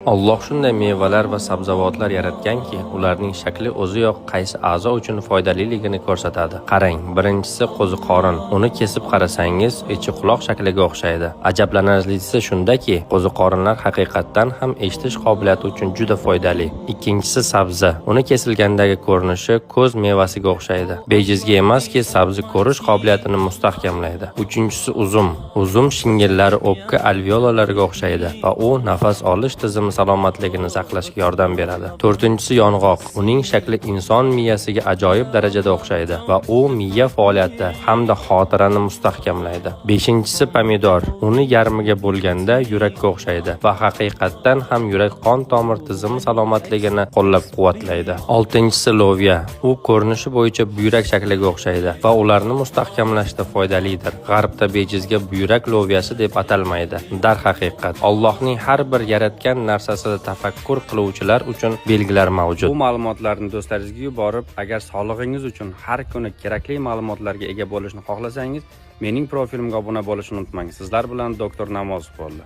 Alloh shunday mevalar va sabzavotlar yaratganki, ularning shakli o'ziyoq qaysi a'zo uchun foydaliligini ko'rsatadi. Qarang, birinchisi qo'ziqorin. Uni kesib qarasangiz, ichi quloq shakliga o'xshaydi. Ajablanarlisi shundaki, qo'ziqorinlar haqiqatdan ham eshitish qobiliyati uchun juda foydali. Ikkinchisi sabzi. Uni kesilgandagi ko'rinishi ko'z mevasiga o'xshaydi. Bejizga emaski, sabzi ko'rish qobiliyatini mustahkamlaydi. Uchinchisi uzum. Uzum shingillari o'pka alveolalariga o'xshaydi va u nafas olish tizimi salomatligini saqlashga yordam beradi. To'rtinchisi yong'oq. Uning shakli inson miyasiga ajoyib darajada o'xshaydi va u miya faoliyati hamda xotirani mustahkamlaydi. Beshinchisi pomidor. Uni yarmiga bo'lganda yurakka o'xshaydi va haqiqatdan ham yurak qon tomir tizimi salomatligini qo'llab-quvvatlaydi. Oltinchisi loviya. U ko'rinishi bo'yicha buyrak shakliga o'xshaydi va ularni mustahkamlashda foydalidir. G'arbda bejizga buyrak loviyasi deb atalmaydi. Darhaqiqat, Allohning har bir yaratgan narsasida tafakkur qiluvchilar uchun belgilar mavjud. Bu ma'lumotlarni do'stlaringizga yuborib, agar sog'lig'ingiz uchun har kuni kerakli ma'lumotlarga ega bo'lishni xohlasangiz, mening profilimga obuna bo'lishni unutmang. Sizlar bilan doktor Namozov bo'ldi.